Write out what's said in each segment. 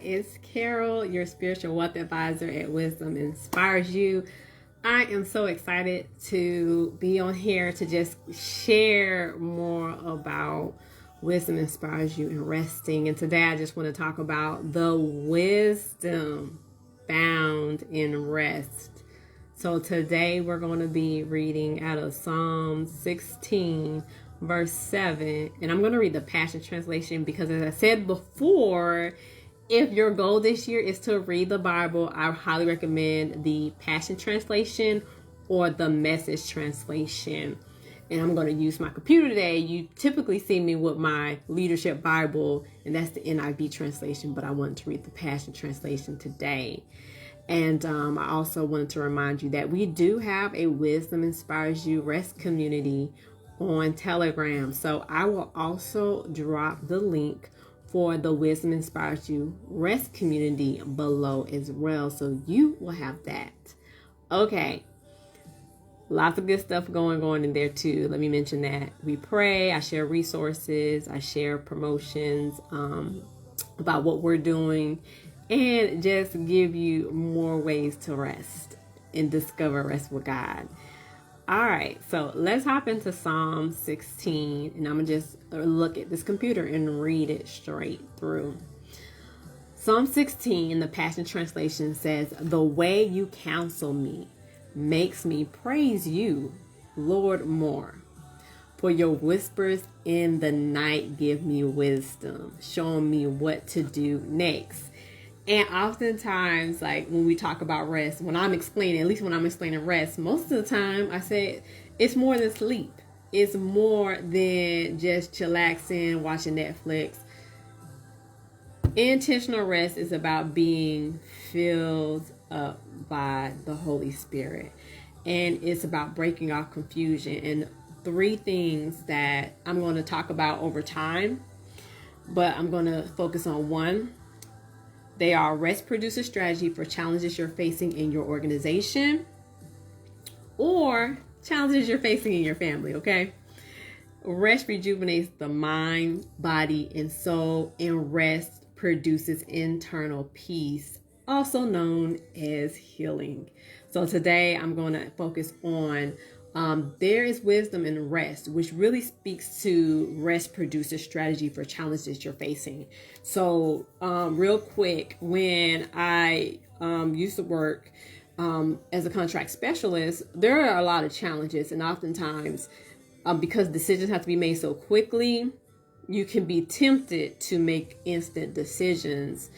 it's Carol, your spiritual wealth advisor at Wisdom Inspires You. I am so excited to be on here to just share more about Wisdom Inspires You and resting. And today I just want to talk about the wisdom found in rest. So today we're going to be reading out of Psalm 16, verse 7. And I'm going to read the Passion Translation because, as I said before, if your goal this year is to read the Bible, I highly recommend the Passion Translation or the Message Translation. And I'm going to use my computer today. You typically see me with my Leadership Bible, and that's the NIV translation, but I wanted to read the Passion Translation today. And I also wanted to remind you that we do have a Wisdom Inspires You Rest Community on Telegram. So I will also drop the link for the Wisdom Inspires You Rest Community below as well. So you will have that. Okay. Lots of good stuff going on in there too. Let me mention that. We pray, I share resources, I share promotions about what we're doing, and just give you more ways to rest and discover rest with God. All right, so let's hop into Psalm 16, and I'm going to just look at this computer and read it straight through. Psalm 16 in the Passion Translation says, "The way you counsel me makes me praise you, Lord, more. For your whispers in the night give me wisdom, showing me what to do next." And oftentimes, like when we talk about rest, when I'm explaining rest, most of the time I say it's more than sleep. It's more than just chillaxing, watching Netflix. Intentional rest is about being filled up by the Holy Spirit. And it's about breaking off confusion. And three things that I'm going to talk about over time, but I'm going to focus on one. They are: rest produces strategy for challenges you're facing in your organization or challenges you're facing in your family, okay? Rest rejuvenates the mind, body, and soul, and rest produces internal peace, also known as healing. So today I'm going to focus on there is wisdom in rest, which really speaks to rest produces strategy for challenges you're facing. So real quick, when I used to work as a contract specialist, there are a lot of challenges, and oftentimes because decisions have to be made so quickly, you can be tempted to make instant decisions.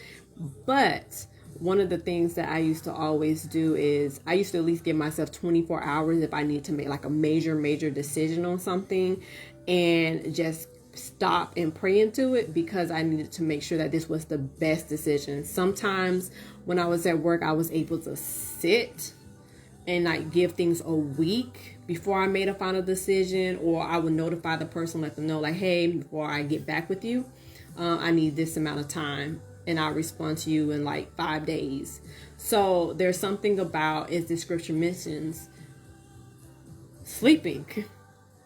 But one of the things that I used to always do is I used to at least give myself 24 hours if I need to make like a major decision on something, and just stop and pray into it, because I needed to make sure that this was the best decision. Sometimes when I was at work, I was able to sit and like give things a week before I made a final decision, or I would notify the person, let them know like, hey, before I get back with you, I need this amount of time, and I'll respond to you in like 5 days. So there's something about, as the scripture mentions, sleeping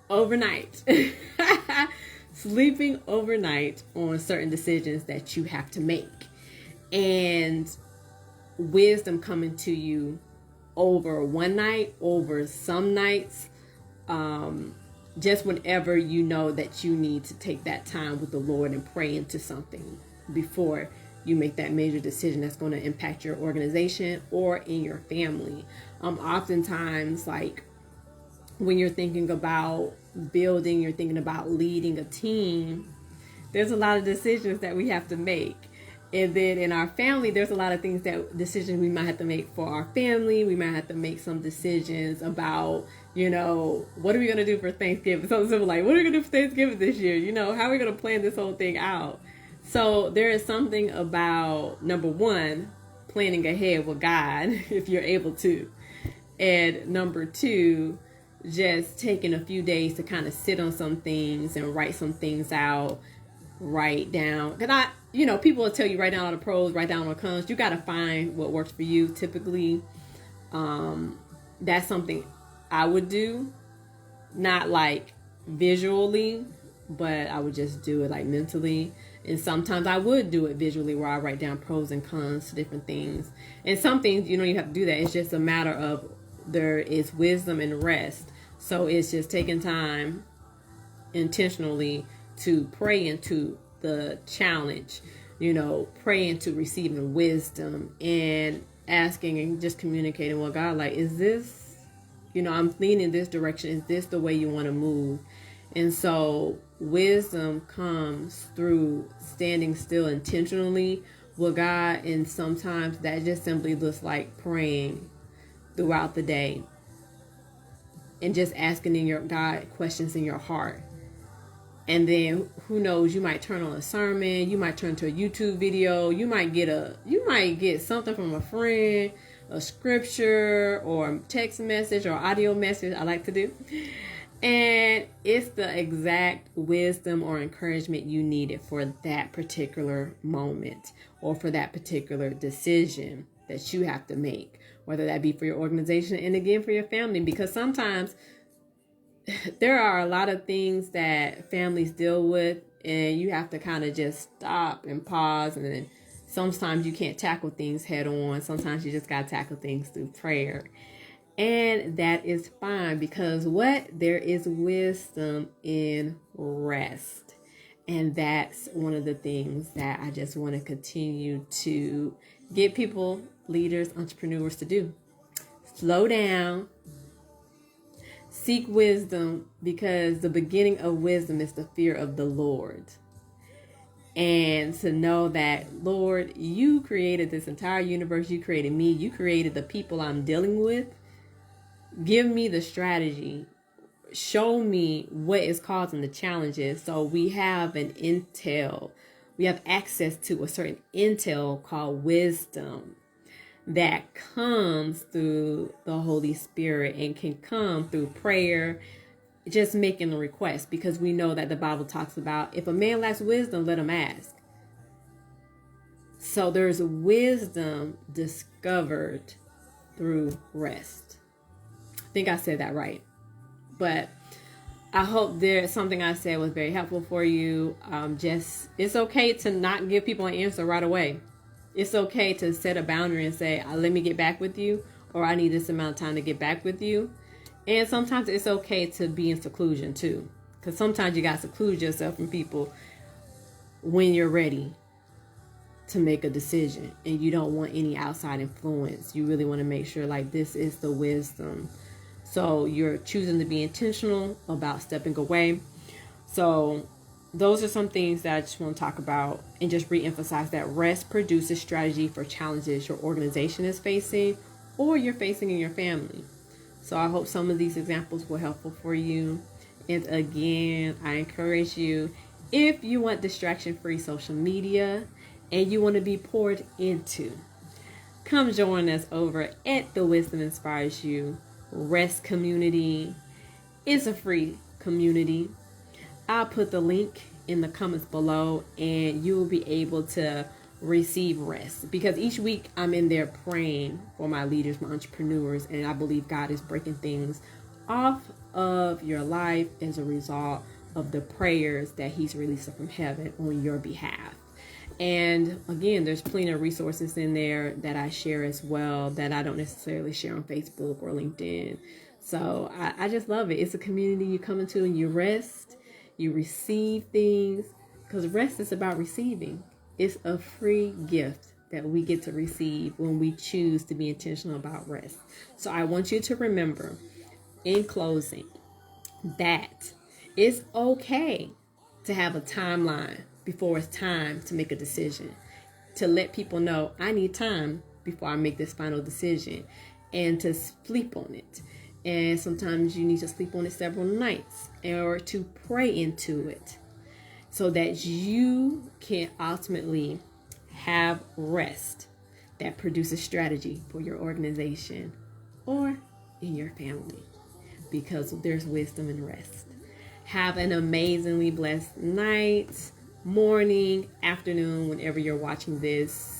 overnight. Sleeping overnight on certain decisions that you have to make. And wisdom coming to you over one night, over some nights, just whenever you know that you need to take that time with the Lord and pray into something before you make that major decision that's going to impact your organization or in your family. Oftentimes, like when you're thinking about building, you're thinking about leading a team, there's a lot of decisions that we have to make. And then in our family, there's a lot of decisions we might have to make for our family. We might have to make some decisions about, what are we going to do for Thanksgiving? Something simple like, what are we going to do for Thanksgiving this year? How are we going to plan this whole thing out? So there is something about, number one, planning ahead with God, if you're able to. And number two, just taking a few days to kind of sit on some things and write some things out, write down. Because people will tell you write down all the pros, write down all the cons. You got to find what works for you. Typically, that's something I would do, not like visually, but I would just do it like mentally. And sometimes I would do it visually where I write down pros and cons to different things. And some things, you have to do that. It's just a matter of there is wisdom and rest. So it's just taking time intentionally to pray into the challenge, pray into receiving wisdom and asking and just communicating with God, like, is this, I'm leaning this direction. Is this the way you want to move? And so wisdom comes through standing still intentionally with God. And sometimes that just simply looks like praying throughout the day and just asking in your God questions in your heart. And then who knows, you might turn on a sermon, you might turn to a YouTube video, you might get something from a friend, a scripture or a text message or audio message I like to do. And it's the exact wisdom or encouragement you needed for that particular moment or for that particular decision that you have to make, whether that be for your organization and again for your family, because sometimes there are a lot of things that families deal with and you have to kind of just stop and pause. And then sometimes you can't tackle things head on. Sometimes you just got to tackle things through prayer. And that is fine because there is wisdom in rest. And that's one of the things that I just want to continue to get people, leaders, entrepreneurs to do. Slow down. Seek wisdom, because the beginning of wisdom is the fear of the Lord. And to know that, Lord, you created this entire universe. You created me. You created the people I'm dealing with. Give me the strategy. Show me what is causing the challenges. So we have we have access to a certain intel called wisdom that comes through the Holy Spirit and can come through prayer, just making a request, because we know that the Bible talks about if a man lacks wisdom, let him ask. So there's wisdom discovered through rest. I think I said that right. But I hope there's something I said was very helpful for you. It's okay to not give people an answer right away. It's okay to set a boundary and say, let me get back with you, or I need this amount of time to get back with you. And sometimes it's okay to be in seclusion too, because sometimes you got to seclude yourself from people when you're ready to make a decision and you don't want any outside influence. You really want to make sure like this is the wisdom. So you're choosing to be intentional about stepping away. So those are some things that I just want to talk about and just reemphasize that rest produces strategy for challenges your organization is facing or you're facing in your family. So I hope some of these examples were helpful for you. And again, I encourage you, if you want distraction-free social media and you want to be poured into, come join us over at the Wisdom Inspires You Rest Community. It's a free community. I'll put the link in the comments below and you will be able to receive rest, because each week I'm in there praying for my leaders, my entrepreneurs, and I believe God is breaking things off of your life as a result of the prayers that he's releasing from heaven on your behalf. And again, there's plenty of resources in there that I share as well that I don't necessarily share on Facebook or LinkedIn. So I just love it. It's a community you come into and you rest, you receive things, because rest is about receiving. It's a free gift that we get to receive when we choose to be intentional about rest. So I want you to remember, in closing, that it's okay to have a timeline before it's time to make a decision. To let people know, I need time before I make this final decision, and to sleep on it. And sometimes you need to sleep on it several nights or to pray into it so that you can ultimately have rest that produces strategy for your organization or in your family, because there's wisdom in rest. Have an amazingly blessed night, morning, afternoon, whenever you're watching this.